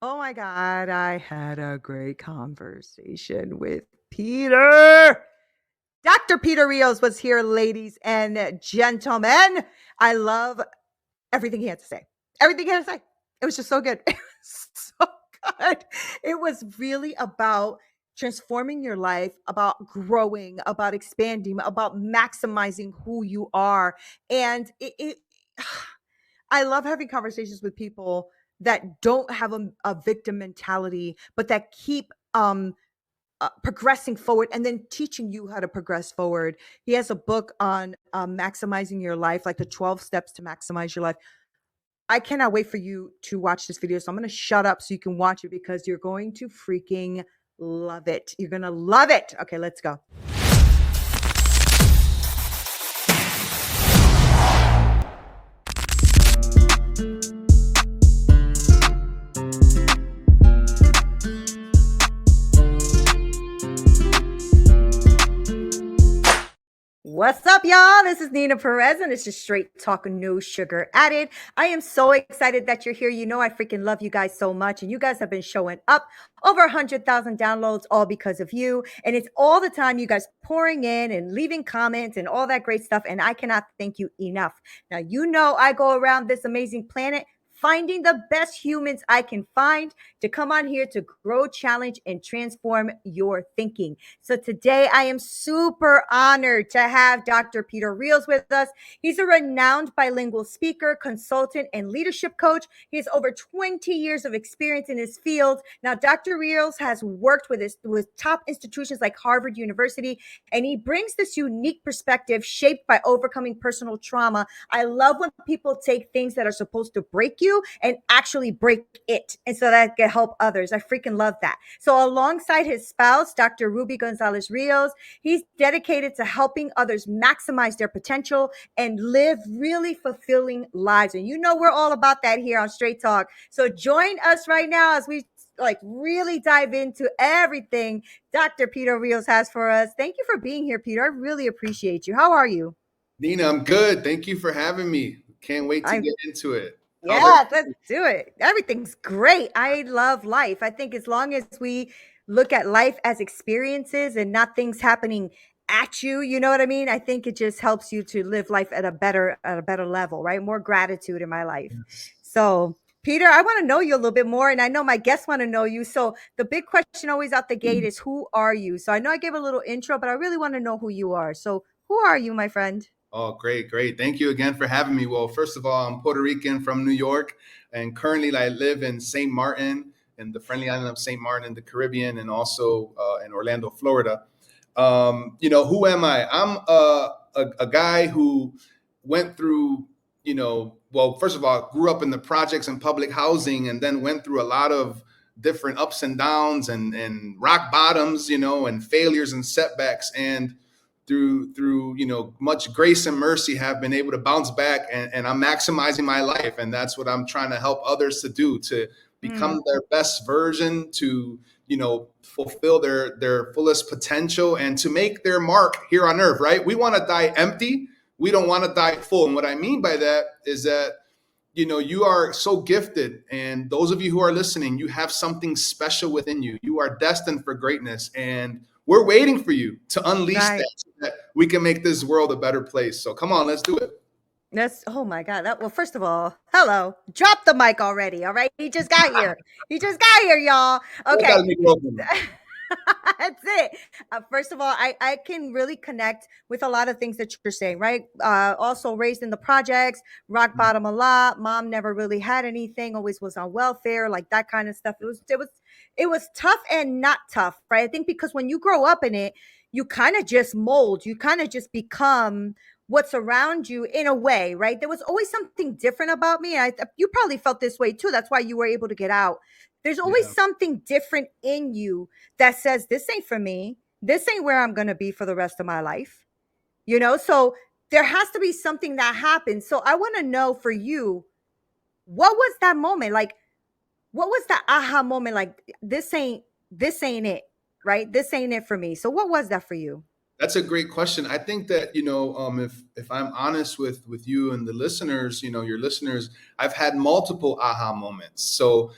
Oh my God, I had a great conversation with Peter. Dr. Peter Rios was here, ladies and gentlemen. I love everything he had to say. Everything he had to say. It was just so good. It was so good. It was really about transforming your life, about growing, about expanding, about maximizing who you are. And I love having conversations with people that don't have a victim mentality, but that keep progressing forward and then teaching you how to progress forward. He has a book on maximizing your life, like the 12 steps to maximize your life. I cannot wait for you to watch this video. So I'm going to shut up so you can watch it because you're going to freaking love it. You're going to love it. Okay, let's go. What's up, y'all? This is Neena Perez, and it's just straight talk, no sugar added. I am so excited that you're here. You know I freaking love you guys so much, and you guys have been showing up. Over 100,000 downloads, all because of you. And it's all the time you guys pouring in and leaving comments and all that great stuff, and I cannot thank you enough. Now, you know I go around this amazing planet finding the best humans I can find to come on here to grow, challenge, and transform your thinking. So today I am super honored to have Dr. Peter Rios with us. He's a renowned bilingual speaker, consultant, and leadership coach. He has over 20 years of experience in his field. Now, Dr. Rios has worked with top institutions like Harvard University, and he brings this unique perspective shaped by overcoming personal trauma. I love when people take things that are supposed to break you and actually break it, and so that can help others. I freaking love that. So alongside his spouse, Dr. Ruby Gonzalez Rios, he's dedicated to helping others maximize their potential and live really fulfilling lives. And you know we're all about that here on Straight Talk. So join us right now as we really dive into everything Dr. Peter Rios has for us. Thank you for being here, Peter. I really appreciate you. How are you? Neena, I'm good. Thank you for having me. Can't wait to get into it. Yeah, let's do it. Everything's great. I love life. I think as long as we look at life as experiences and not things happening at you, you know what I mean? I think it just helps you to live life at a better level, right? More gratitude in my life. Yes. So, Peter, I want to know you a little bit more, and I know my guests want to know you. So the big question always out the gate is, who are you? So I know I gave a little intro, but I really want to know who you are. So who are you, my friend? Oh, great. Thank you again for having me. Well, first of all, I'm Puerto Rican from New York, and currently I live in St. Martin, in the friendly island of St. Martin in the Caribbean, and also in Orlando, Florida. Who am I? I'm a guy who went through, well, first of all, grew up in the projects and public housing, and then went through a lot of different ups and downs and rock bottoms, and failures and setbacks. And through much grace and mercy have been able to bounce back, and I'm maximizing my life. And that's what I'm trying to help others to do, to become their best version, to fulfill their fullest potential, and to make their mark here on earth. Right? We want to die empty. We don't want to die full. And what I mean by that is that you are so gifted, and those of you who are listening, you have something special within you. You are destined for greatness, and we're waiting for you to unleash that, so that we can make this world a better place. So come on, let's do it. Oh my God. Well, first of all, hello. Drop the mic already. All right. He just got here. Y'all. Okay. That's it. First of all, I can really connect with a lot of things that you're saying, right? Also raised in the projects, rock bottom a lot. Mom never really had anything, always was on welfare, like that kind of stuff. It was tough and not tough, right? I think because when you grow up in it, you kind of just mold, you kind of just become what's around you in a way, right? There was always something different about me. You probably felt this way too. That's why you were able to get out. There's always something different in you that says, this ain't for me. This ain't where I'm going to be for the rest of my life. So there has to be something that happens. So I want to know for you, what was that moment? Like, what was the aha moment? Like, this ain't it, right? This ain't it for me. So what was that for you? That's a great question. I think that, if I'm honest with you and the listeners, your listeners, I've had multiple aha moments. So,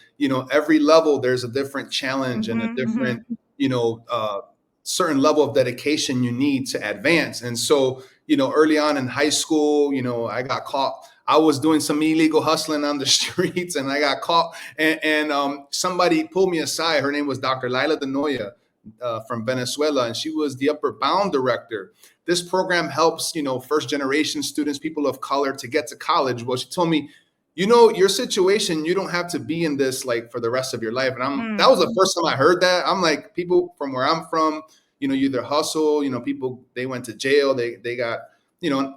every level there's a different challenge and a Mm-hmm, mm-hmm. different, you know, uh, certain level of dedication you need to advance. And so, early on in high school, I got caught. I was doing some illegal hustling on the streets, and I got caught. And somebody pulled me aside. Her name was Dr. Lila Denoya, from Venezuela, and she was the Upper Bound director. This program helps, first generation students, people of color, to get to college. Well, she told me, your situation, you don't have to be in this like for the rest of your life. And that Mm. was the first time I heard that. I'm like, people from where I'm from, you either hustle, people, they went to jail, they got,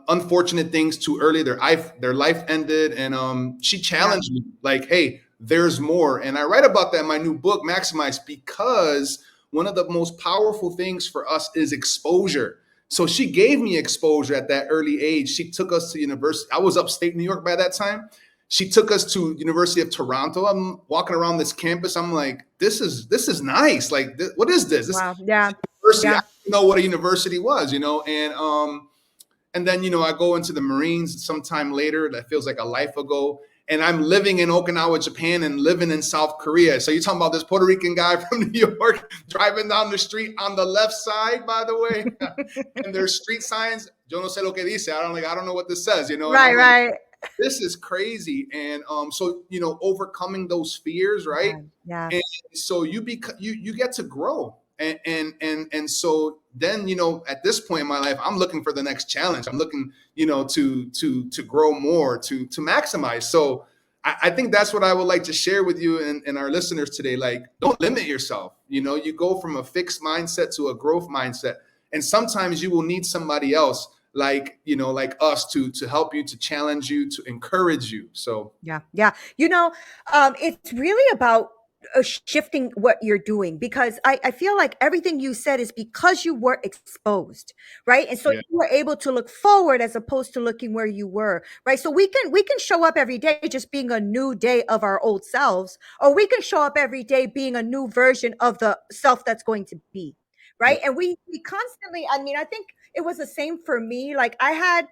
unfortunate things too early. Their life ended. And she Yeah. challenged me like, hey, there's more. And I write about that in my new book, Maximize, because one of the most powerful things for us is exposure. So she gave me exposure at that early age. She took us to university. I was upstate New York by that time. She took us to University of Toronto. I'm walking around this campus. I'm like, this is nice. Like, what is this? This Wow. Yeah. university. I Yeah. didn't know what a university was, and then, I go into the Marines sometime later. That feels like a life ago. And I'm living in Okinawa, Japan, and living in South Korea. So you're talking about this Puerto Rican guy from New York driving down the street on the left side, by the way. And there's street signs. Yo no sé lo que dice. I don't know what this says, And Right. I'm like, Right. this is crazy. And so, overcoming those fears, right? Yeah. Yeah. And so you get to grow. And so then, at this point in my life, I'm looking for the next challenge. I'm looking, to grow more, to maximize. So I think that's what I would like to share with you and our listeners today. Like, don't limit yourself. You go from a fixed mindset to a growth mindset. And sometimes you will need somebody else like us to help you, to challenge you, to encourage you. So Yeah. Yeah. It's really about shifting what you're doing, because I feel like everything you said is because you were exposed, right? And so yeah, you were able to look forward as opposed to looking where you were, right? So we can show up every day just being a new day of our old selves, or we can show up every day being a new version of the self that's going to be, yeah, right? And we constantly, I mean, I think it was the same for me. Like, I had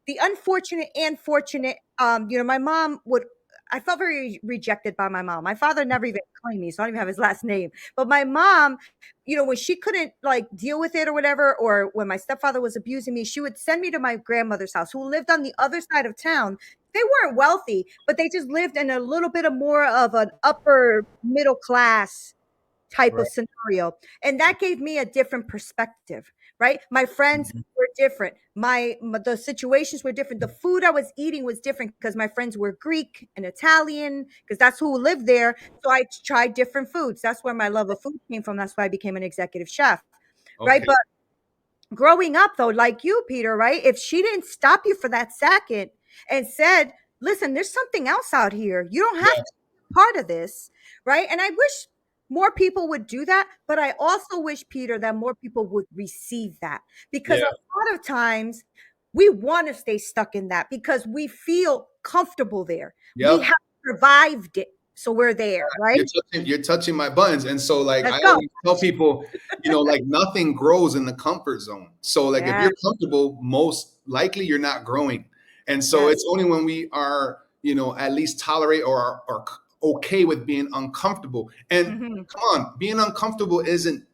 the unfortunate and fortunate. My mom would, I felt very rejected by my mom. My father never even claimed me, so I don't even have his last name. But my mom, when she couldn't like deal with it or whatever, or when my stepfather was abusing me, she would send me to my grandmother's house, who lived on the other side of town. They weren't wealthy, but they just lived in a little bit of more of an upper middle class type of right. scenario. And that gave me a different perspective, right? My friends Mhm. were different. The situations were different. The food I was eating was different because my friends were Greek and Italian, because that's who lived there. So I tried different foods. That's where my love of food came from. That's why I became an executive chef, right? Okay. But growing up, though, like you, Peter, right? If she didn't stop you for that second and said, listen, there's something else out here. You don't have Yeah. to be part of this, right? And I wish more people would do that. But I also wish, Peter, that more people would receive that, because Yeah. a lot of times we want to stay stuck in that because we feel comfortable there. We Yep. have survived it. So we're there, right? You're touching my buttons. And so like Let's I go. always tell people, like nothing grows in the comfort zone. So like if Yeah. you're comfortable, most likely you're not growing. And so Yes. it's only when we are, at least tolerate or are okay with being uncomfortable. And Hmm. come on, being uncomfortable isn't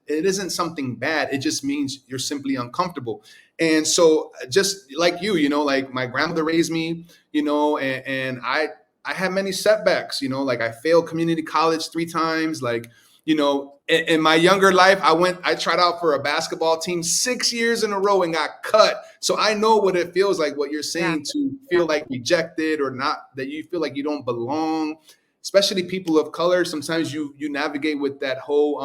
something bad. It just means you're simply uncomfortable. And so just like like my grandmother raised me, and I had many setbacks, like I failed community college 3 times. Like, in my younger life, I tried out for a basketball team 6 years in a row and got cut. So I know what it feels like, what you're Yeah. saying, to Yeah. feel like rejected or not, that you feel like you don't belong, especially people of color. Sometimes you navigate with that whole,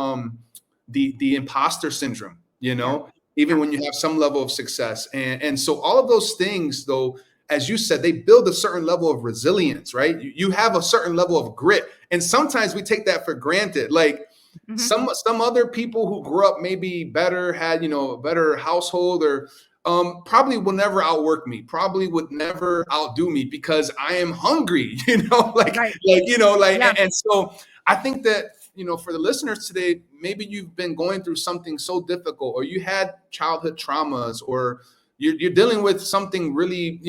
the imposter syndrome, Yeah. even Yeah. when you have some level of success. And so all of those things, though, as you said, they build a certain level of resilience, right? You have a certain level of grit. And sometimes we take that for granted. Like Hmm. some other people who grew up maybe better, had, a better household, or probably will never outwork me, probably would never outdo me because I am hungry, like, Right. like, Yeah. and so I think that for the listeners today, maybe you've been going through something so difficult, or you had childhood traumas, or you're dealing with something really,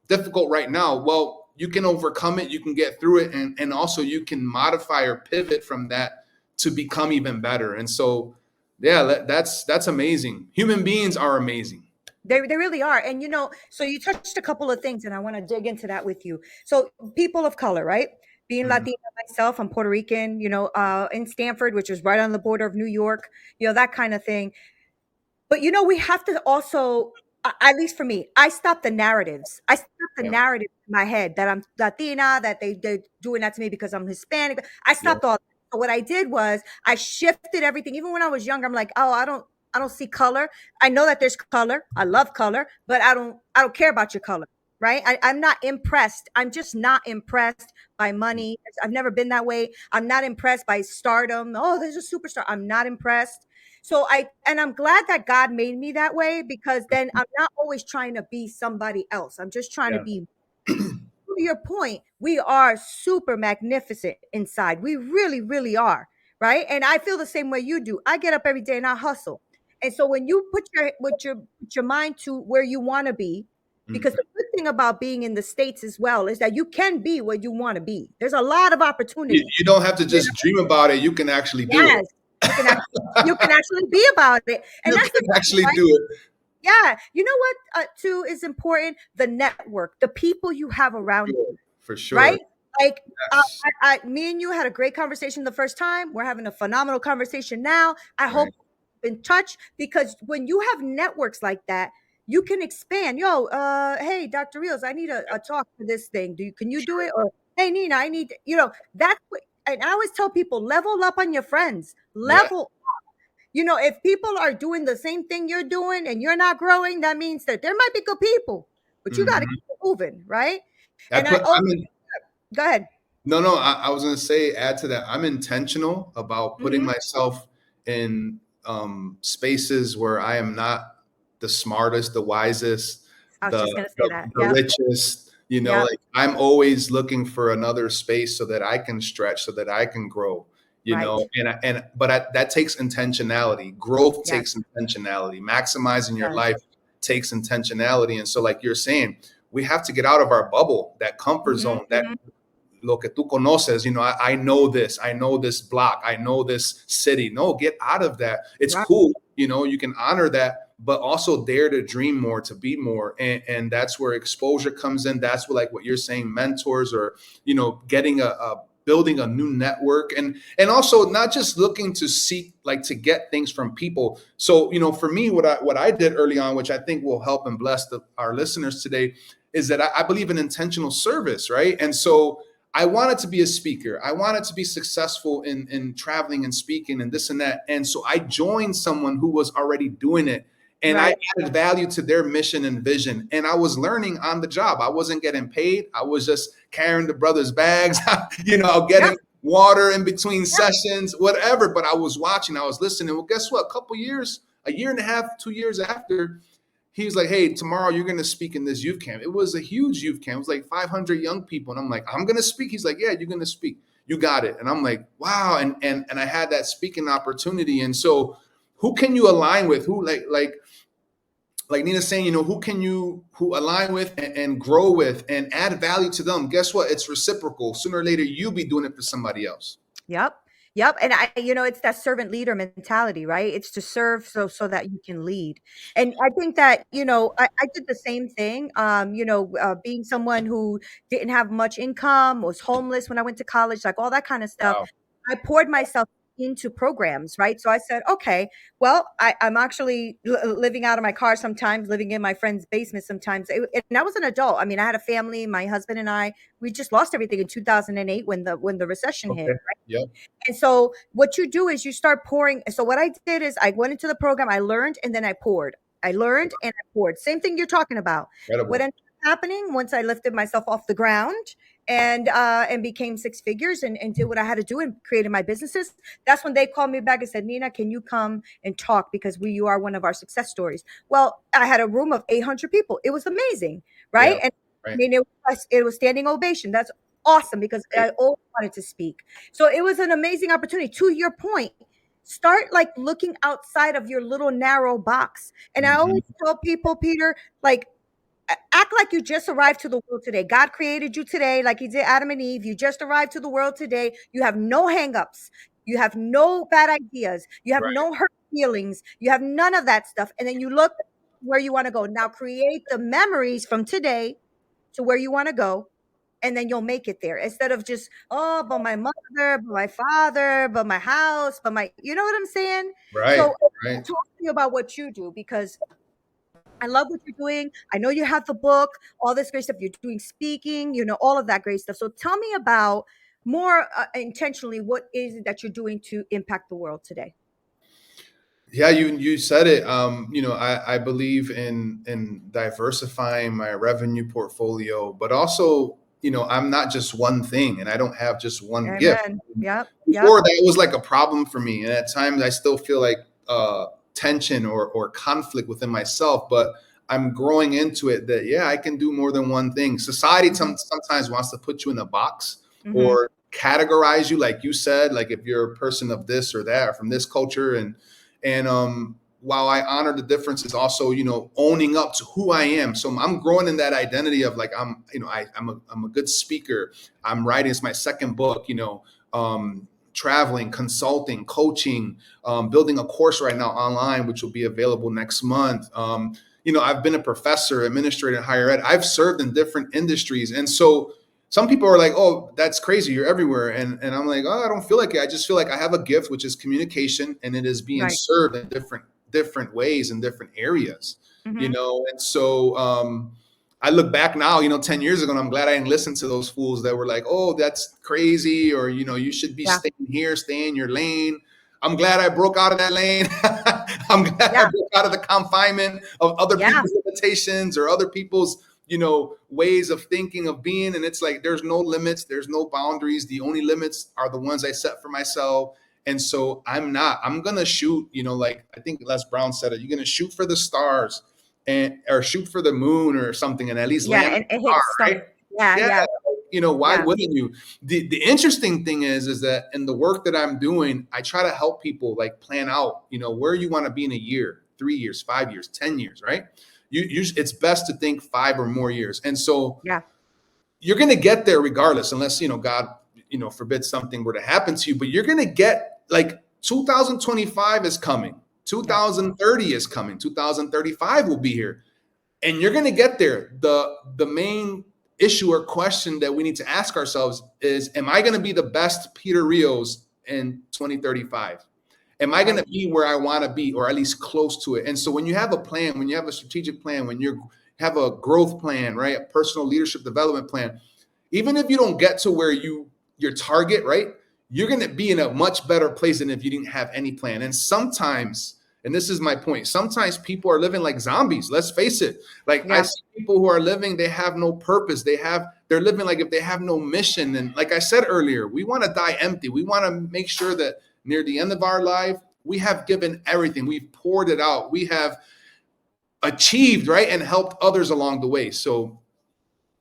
difficult right now. Well, you can overcome it, you can get through it, and also you can modify or pivot from that to become even better. And so, yeah, that's amazing. Human beings are amazing. They really are. And so you touched a couple of things, and I want to dig into that with you. So people of color, right? Being Mhm. Latina myself, I'm Puerto Rican, in Stanford, which is right on the border of New York, that kind of thing. But we have to also, at least for me, I stop the narratives. I stop the Yeah, narrative in my head that I'm Latina, that they're doing that to me because I'm Hispanic. I yeah, stopped all that. So what I did was I shifted everything. Even when I was younger, I'm like, oh, I don't see color. I know that there's color. I love color, but I don't care about your color. Right. I'm not impressed. I'm just not impressed by money. I've never been that way. I'm not impressed by stardom. Oh, there's a superstar. I'm not impressed. I'm glad that God made me that way, because then I'm not always trying to be somebody else. I'm just trying to yeah. be, to your point, we are super magnificent inside. We really, really are. Right. And I feel the same way you do. I get up every day and I hustle. And so when you put your mind to where you want to be, because Mhm. the good thing about being in the States as well is that you can be where you want to be. There's a lot of You, opportunity. you don't have to just dream about it. You can actually do it. Yes, you can actually be about it, and You that's the can thing, actually right? do it. Yeah, you know what? Too is important. The network, the people you have around Sure, you, for sure. right? Like, Yes. me and you had a great conversation the first time. We're having a phenomenal conversation now. I hope Right. we're in touch, because when you have networks like that, you can expand. Yo, hey, Dr. Rios, I need a talk for this thing. Can you do Sure. it? Or hey, Nina, I need. That's what. And I always tell people, level up on your friends. Yeah. Level. If people are doing the same thing you're doing and you're not growing, that means that there might be good people, but you got to Hmm. keep it moving, right? I And I put. oh, I mean, go ahead. no. I was gonna say, add to that. I'm intentional about putting Hmm. myself in spaces where I am not the smartest, the wisest, I was the just gonna say the, that. the Yep. richest. Yep. Like I'm always looking for another space so that I can stretch, so that I can grow. Right. That takes intentionality. Growth Yes. takes intentionality. Maximizing your Yes. life takes intentionality. And so, like you're saying, we have to get out of our bubble, that comfort Hmm. zone, that Hmm. lo que tú conoces, I know this, I know this block, I know this city. No, get out of that. It's Right. cool, you can honor that, but also dare to dream more, to be more. And that's where exposure comes in. That's where, like what you're saying, mentors, or, getting a building a new network, and also not just looking to seek, like, to get things from people. So, for me, what I did early on, which I think will help and bless our listeners today, is that I believe in intentional service, right? And so I wanted to be a speaker. I wanted to be successful in traveling and speaking and this and that. And so I joined someone who was already doing it. And I Right. added value to their mission and vision. And I was learning on the job. I wasn't getting paid. I was just carrying the brothers' bags, Yep. getting water in between Yep. sessions, whatever. But I was watching, I was listening. Well, guess what? A year and a half, 2 years after, he was like, "Hey, tomorrow you're going to speak in this youth camp." It was a huge youth camp. It was like 500 young people. And I'm like, "I'm going to speak." He's like, "Yeah, you're going to speak. You got it." And I'm like, "Wow." And I had that speaking opportunity. And so who can you align with? Who, like Nina's saying, who align with and grow with and add value to them. Guess what? It's reciprocal. Sooner or later, you'll be doing it for somebody else. Yep. Yep. And it's that servant leader mentality, right? It's to serve so that you can lead. And I think that, I did the same thing. Being someone who didn't have much income, was homeless when I went to college, like all that kind of stuff. Wow. I poured myself into programs, right? So I said, okay, well, I'm actually living out of my car sometimes, living in my friend's basement sometimes. And I was an adult. I mean, I had a family, my husband and I, we just lost everything in 2008 when the recession hit. Okay. Yep. And so what you do is you start pouring. So what I did is I went into the program, I learned, and then I poured. I learned and I poured. Same thing you're talking about. What Incredible. ended up happening once I lifted myself off the ground and became six figures and did what I had to do and created my businesses. That's when they called me back and said, Nina, can you come and talk, because you are one of our success stories. Well, I had a room of 800 people. It was amazing, Yeah. right? And I Right. mean, it was standing ovation. That's awesome because Right. I always wanted to speak. So it was an amazing opportunity. To your point, start like looking outside of your little narrow box. And I Mhm. always tell people, Peter, like act like you just arrived to the world today. God created you today, like He did Adam and Eve. You just arrived to the world today. You have no hangups. You have no bad ideas. You have Right. no hurt feelings. You have none of that stuff. And then you look where you want to go. Now create the memories from today to where you want to go. And then you'll make it there instead of just, oh, but my mother, but my father, but my house, but my, you know what I'm saying? So Right. Right. talk to me about what you do because I love what you're doing. I know you have the book, all this great stuff. You're doing speaking, all of that great stuff. So tell me about more intentionally what is it that you're doing to impact the world today? Yeah, you said it. I believe in diversifying my revenue portfolio, but also, I'm not just one thing and I don't have just one gift. Amen. Yep. Yep. Before that was like a problem for me. And at times I still feel like tension or conflict within myself, but I'm growing into it that, yeah, I can do more than one thing. Society Hmm. sometimes wants to put you in a box Hmm. or categorize you, like you said, like if you're a person of this or that or from this culture. And while I honor the differences, also, owning up to who I am. So I'm growing in that identity of like, I'm a good speaker. I'm writing, it's my second book, traveling, consulting, coaching, building a course right now online, which will be available next month. I've been a professor, administrator in higher ed. I've served in different industries. And so some people are like, oh, that's crazy. You're everywhere. And I'm like, oh, I don't feel like it. I just feel like I have a gift, which is communication, and it is being Right. served in different ways in different areas, Hmm. And so I look back now, 10 years ago, and I'm glad I didn't listen to those fools that were like, oh, that's crazy, or, you should be Yeah. staying here, stay in your lane. I'm glad I broke out of that lane. I'm glad I Yeah. broke out of the confinement of other Yeah. people's limitations or other people's, ways of thinking, of being. And it's like, there's no limits, there's no boundaries. The only limits are the ones I set for myself. And so I'm going to shoot, like I think Les Brown said it, you're going to shoot for the stars or shoot for the moon or something and at least Yeah. land on And it a star, hits right? start. Yeah. Yeah. Yeah. Why Yeah. wouldn't you? The interesting thing is that in the work that I'm doing, I try to help people like plan out, where you want to be in a year, 3 years, 5 years, 10 years, right? It's best to think 5 or more years. And so Yeah. you're going to get there regardless, unless, God, forbid something were to happen to you, but you're going to get like 2025 is coming. Yep. 2030 is coming. 2035 will be here. And you're going to get there. The main issue or question that we need to ask ourselves is, am I going to be the best Peter Rios in 2035? Am I going Right. to be where I want to be, or at least close to it? And so when you have a plan, when you have a strategic plan, when you have a growth plan, right, a personal leadership development plan, even if you don't get to where your target, right, you're going to be in a much better place than if you didn't have any plan. And sometimes, and this is my point, sometimes people are living like zombies. Let's face it. Like I Yeah. see people who are living, they have no purpose. They're living like if they have no mission. And like I said earlier, we want to die empty. We want to make sure that near the end of our life, we have given everything. We've poured it out. We have achieved, right, and helped others along the way. So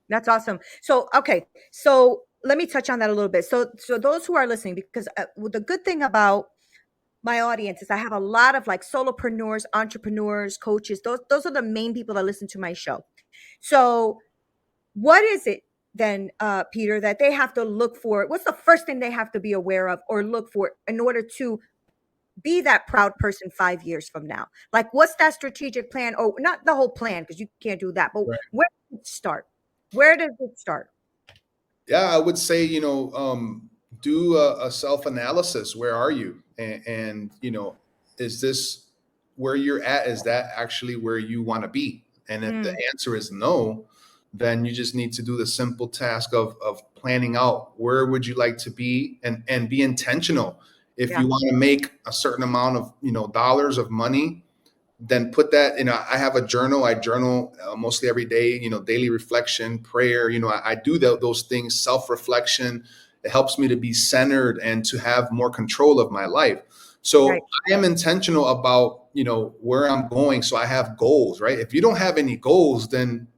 That's awesome. So, okay. So let me touch on that a little bit. So those who are listening, because the good thing about my audience is I have a lot of like solopreneurs, entrepreneurs, coaches. Those are the main people that listen to my show. So what is it then, Peter, that they have to look for? What's the first thing they have to be aware of or look for in order to be that proud person 5 years from now? Like, what's that strategic plan? Or not the whole plan, because you can't do that, but right. where does it start? Where does it start? Yeah, I would say, do a self-analysis. Where are you? And, is this where you're at? Is that actually where you want to be? And if the Mm, answer is no, then you just need to do the simple task of planning out where would you like to be, and be intentional. If yeah, you want to make a certain amount of, dollars of money, then put that in I have a journal. I journal mostly every day, daily reflection, prayer. I do those things, self-reflection. It helps me to be centered and to have more control of my life. right. So I am intentional about, where I'm going. So I have goals, right? If you don't have any goals, then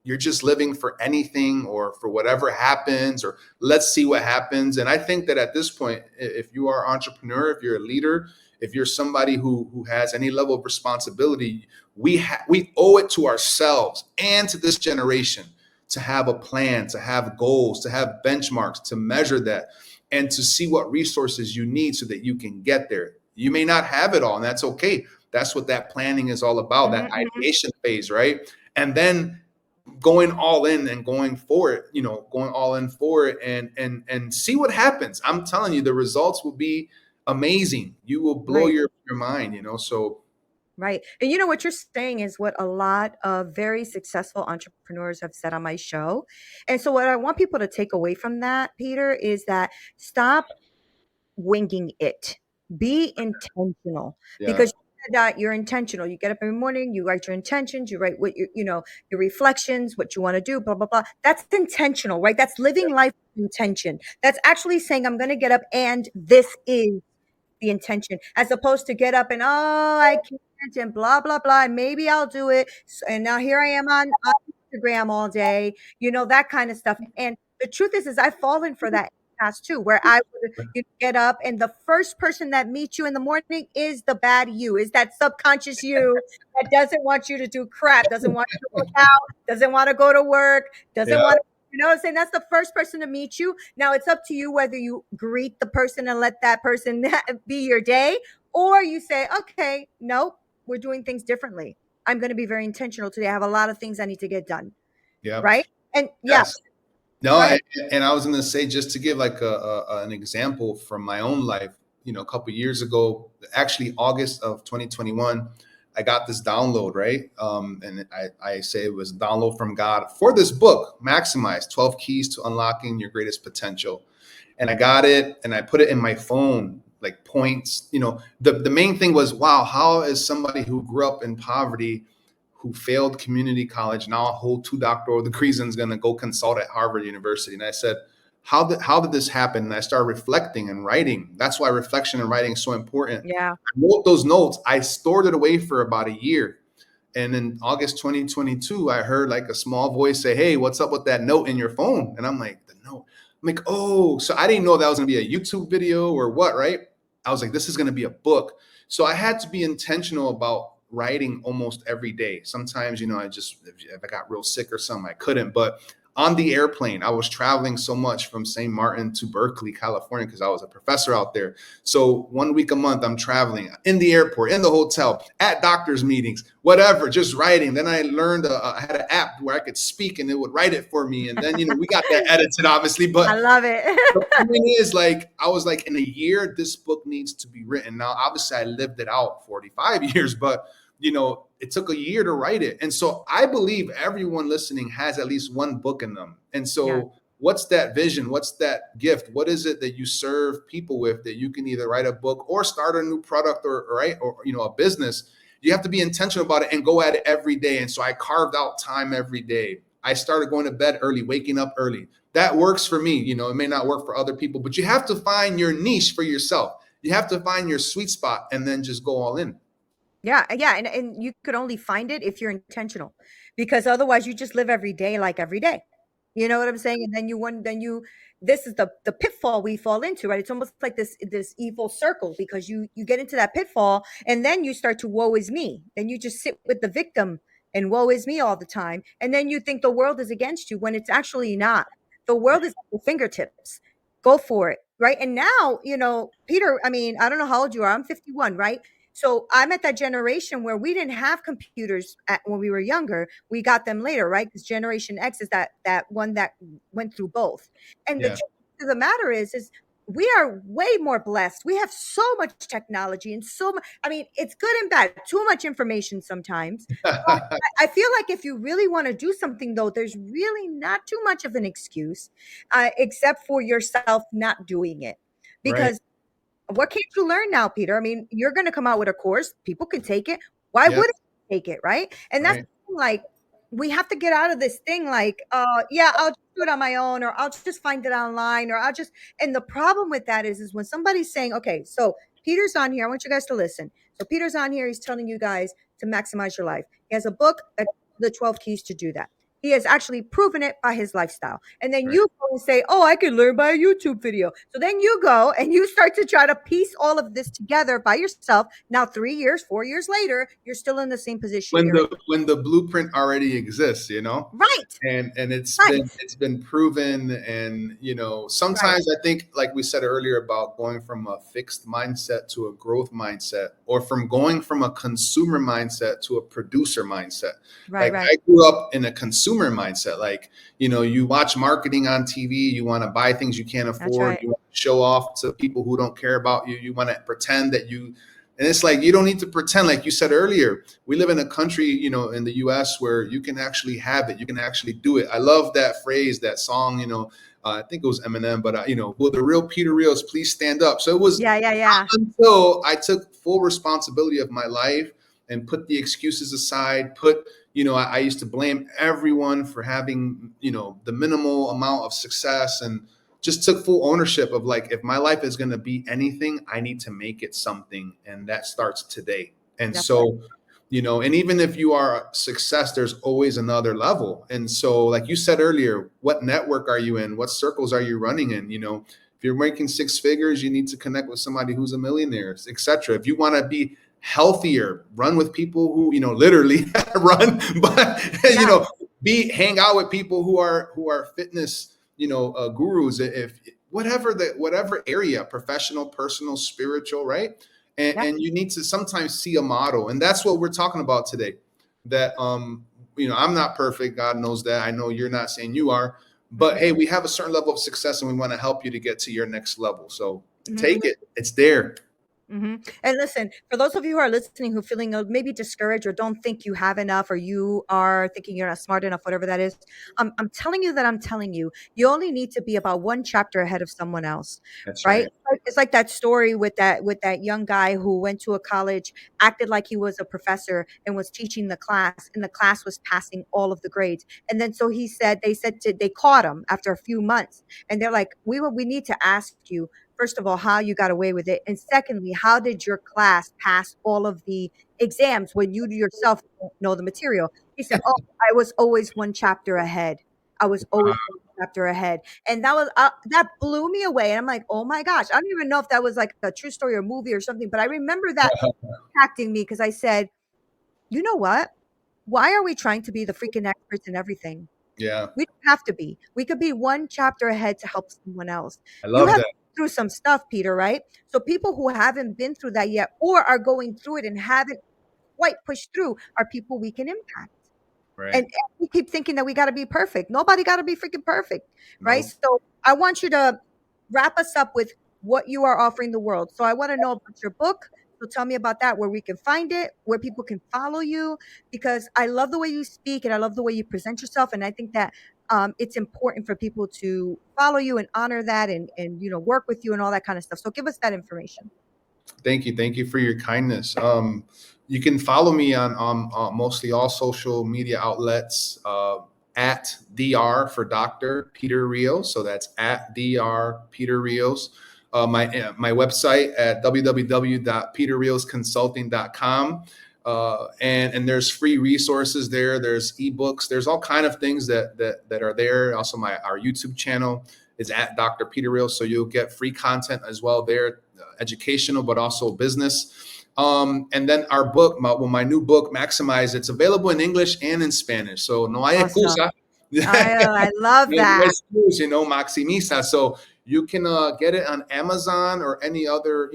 you're just living for anything or for whatever happens, or let's see what happens. And I think that at this point, if you are an entrepreneur, if you're a leader, if you're somebody who has any level of responsibility, we owe it to ourselves and to this generation to have a plan, to have goals, to have benchmarks, to measure that, and to see what resources you need so that you can get there. You may not have it all, and that's okay. That's what that planning is all about, that ideation phase, right? And then going all in and going for it, going all in for it, and see what happens. I'm telling you, the results will be amazing. You will blow Right. your mind, so. Right. And you know what you're saying is what a lot of very successful entrepreneurs have said on my show. And so what I want people to take away from that, Peter, is that stop winging it. Be intentional, Yeah. because you said that you're intentional. You get up every morning, you write your intentions, you write what your reflections, what you want to do, blah, blah, blah. That's intentional, right? That's living life with intention. That's actually saying, I'm going to get up and this is the intention, as opposed to get up and, oh, I can't, and blah, blah, blah. And maybe I'll do it. And now here I am on Instagram all day, that kind of stuff. And the truth is I've fallen for that past too, where I would get up and the first person that meets you in the morning is the bad you, is that subconscious you that doesn't want you to do crap, doesn't want you to work out, doesn't want to go to work, doesn't Yeah. want to, what I'm saying? That's the first person to meet you. Now it's up to you whether you greet the person and let that person be your day, or you say, okay, nope, we're doing things differently. I'm going to be very intentional today. I have a lot of things I need to get done. Yeah. Right. And Yes. go No, ahead. and I was going to say, just to give like an example from my own life, a couple of years ago, actually August of 2021, I got this download, right? And I say it was a download from God for this book, Maximize 12 Keys to Unlocking Your Greatest Potential. And I got it and I put it in my phone, like points. The main thing was, wow, how is somebody who grew up in poverty, who failed community college, now a whole 2 doctoral degrees, and is going to go consult at Harvard University? And I said, how did this happen? And I started reflecting and writing. That's why reflection and writing is so important. Yeah. I wrote those notes. I stored it away for about a year. And in August 2022, I heard like a small voice say, hey, what's up with that note in your phone? And I'm like, the note. I'm like, oh, so I didn't know that was going to be a YouTube video or what, right? I was like, this is going to be a book. So I had to be intentional about writing almost every day. Sometimes, if I got real sick or something, I couldn't. But on the airplane, I was traveling so much from St. Martin to Berkeley, California, because I was a professor out there. So 1 week a month, I'm traveling in the airport, in the hotel, at doctors' meetings, whatever, just writing. Then I learned, I had an app where I could speak and it would write it for me. And then, we got that edited, obviously. But I love it. the thing is, like, I was like, in a year, this book needs to be written. Now, obviously, I lived it out 45 years, but it took a year to write it. And so I believe everyone listening has at least one book in them. And so Yeah. what's that vision? What's that gift? What is it that you serve people with that you can either write a book or start a new product or a business? You have to be intentional about it and go at it every day. And so I carved out time every day. I started going to bed early, waking up early. That works for me. It may not work for other people, but you have to find your niche for yourself. You have to find your sweet spot and then just go all in. Yeah, yeah, and you could only find it if you're intentional, because otherwise you just live every day like every day. You know what I'm saying? And this is the pitfall we fall into, right? It's almost like this evil circle, because you get into that pitfall and then you start to woe is me. Then you just sit with the victim and woe is me all the time, and then you think the world is against you when it's actually not. The world is at your fingertips. Go for it, right? And now, Peter, I mean, I don't know how old you are. I'm 51, right? So I'm at that generation where we didn't have computers when we were younger. We got them later, right? Because Generation X is that one that went through both. And the Yeah. truth of the matter is we are way more blessed. We have so much technology and so much. I mean, it's good and bad. Too much information sometimes. But I feel like if you really want to do something, though, there's really not too much of an excuse, except for yourself not doing it. Right. Because what can't you learn now, Peter? I mean, you're going to come out with a course. People can take it. Why Yeah. wouldn't you take it, right? And that's Right. like, we have to get out of this thing like, yeah, I'll just do it on my own, or I'll just find it online, or and the problem with that is when somebody's saying, okay, so Peter's on here. I want you guys to listen. So Peter's on here. He's telling you guys to maximize your life. He has a book, The 12 Keys to do that. He has actually proven it by his lifestyle. And then Right. you go and say, oh, I can learn by a YouTube video. So then you go and you start to try to piece all of this together by yourself. Now, 3 years, 4 years later, you're still in the same position When you're in. the blueprint already exists, you know, Right. and Right. it's been proven. And Right. sometimes I think, like we said earlier, about going from a fixed mindset to a growth mindset, or from going from a consumer mindset to a producer mindset. Right. Like, Right. I grew up in a consumer mindset. Like, you watch marketing on TV, you want to buy things you can't That's afford, right. you want to show off to people who don't care about you, you want to pretend that you. And it's like, you don't need to pretend. Like you said earlier, we live in a country, in the US, where you can actually have it. You can actually do it. I love that phrase, that song, I think it was Eminem, but, will the real Peter Rios please stand up? So it was Yeah. Yeah. Yeah. until I took full responsibility of my life and put the excuses aside, I used to blame everyone for having, the minimal amount of success, and just took full ownership of, like, if my life is going to be anything, I need to make it something. And that starts today. And That's right. so, and even if you are a success, there's always another level. And so, like you said earlier, what network are you in? What circles are you running in? If you're making six figures, you need to connect with somebody who's a millionaire, etc. If you want to be healthier, run with people who, literally run, but Yeah. hang out with people who are fitness, gurus. If whatever area, professional, personal, spiritual, right? And, Yeah. and you need to sometimes see a model, and that's what we're talking about today. That I'm not perfect. God knows that. I know you're not saying you are, but Mhm. hey, we have a certain level of success, and we want to help you to get to your next level. So Mhm. take it. It's there. And listen, for those of you who are listening who feeling maybe discouraged or don't think you have enough, or you are thinking you're not smart enough, whatever that is, I'm telling you that I'm telling you, you only need to be about one chapter ahead of someone else, That's right? right. It's like that story with that young guy who went to a college, acted like he was a professor, and was teaching the class, and the class was passing all of the grades. And then so they caught him after a few months, and they're like, we need to ask you, first of all, how you got away with it. And secondly, how did your class pass all of the exams when you yourself don't know the material? He said, oh, I was always one chapter ahead. I was always one chapter ahead. And that blew me away. And I'm like, oh my gosh, I don't even know if that was like a true story or movie or something, but I remember that impacting me because I said, you know what? Why are we trying to be the freaking experts in everything? Yeah, We don't have to be. We could be one chapter ahead to help someone else. I You love have that. been through some stuff, Peter, right? So people who haven't been through that yet or are going through it and haven't quite pushed through are people we can impact. And, Right. and we keep thinking that we got to be perfect. Nobody got to be freaking perfect, right? No. So I want you to wrap us up with what you are offering the world. So I want to know about your book. So tell me about that, where we can find it, where people can follow you, because I love the way you speak and I love the way you present yourself. And I think that it's important for people to follow you and honor that and work with you and all that kind of stuff. So give us that information. Thank you. Thank you for your kindness. You can follow me on mostly all social media outlets, at Dr. for Dr. Peter Rios. So that's at Dr. Peter Rios. My website at www.peterriosconsulting.com. And there's free resources there. There's ebooks. There's all kind of things that are there. Also, our YouTube channel is at Dr. Peter Rios. So you'll get free content as well there, educational, but also business. And then our book, my new book, Maximize, it's available in English and in Spanish. So no hay Awesome. excusa. I love No that. excuse, maximiza. So you can get it on Amazon or any other,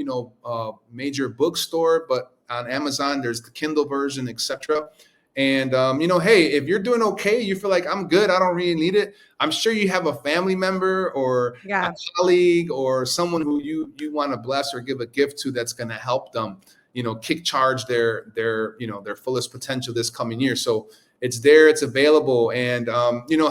major bookstore. But on Amazon, there's the Kindle version, etc. And hey, if you're doing okay, you feel like I'm good, I don't really need it. I'm sure you have a family member or a Yeah. colleague or someone who you want to bless or give a gift to that's going to help them, kick charge their fullest potential this coming year. So it's there, it's available. And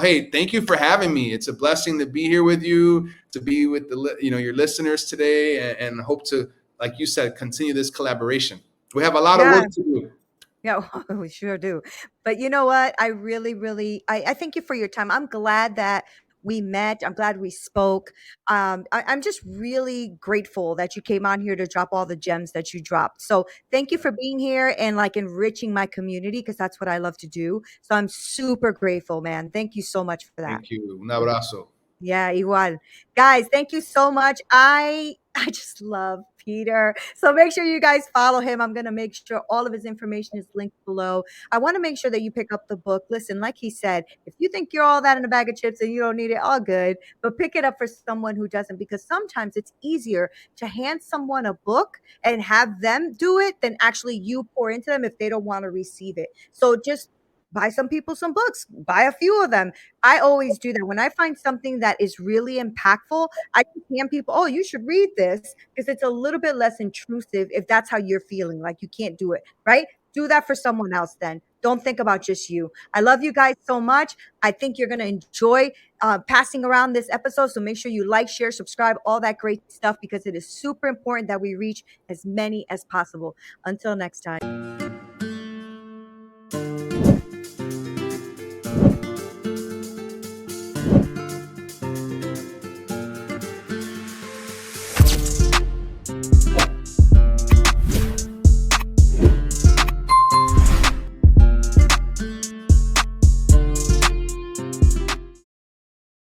hey, thank you for having me. It's a blessing to be here with you, to be with your listeners today, and hope to, like you said, continue this collaboration. We have a lot of Yeah. work to do. Yeah, we sure do. But you know what? I really, really, I thank you for your time. I'm glad that we met. I'm glad we spoke. I'm just really grateful that you came on here to drop all the gems that you dropped. So thank you for being here and like enriching my community because that's what I love to do. So I'm super grateful, man. Thank you so much for that. Thank you. Un abrazo. Yeah, igual. Guys, thank you so much. I just love Peter. So make sure you guys follow him. I'm going to make sure all of his information is linked below. I want to make sure that you pick up the book. Listen, like he said, if you think you're all that in a bag of chips and you don't need it, all good, but pick it up for someone who doesn't because sometimes it's easier to hand someone a book and have them do it than actually you pour into them if they don't want to receive it. So just buy some people some books, buy a few of them. I always do that. When I find something that is really impactful, I just hand people, oh, you should read this because it's a little bit less intrusive if that's how you're feeling, like you can't do it, right? Do that for someone else then. Don't think about just you. I love you guys so much. I think you're going to enjoy passing around this episode. So make sure you like, share, subscribe, all that great stuff because it is super important that we reach as many as possible. Until next time.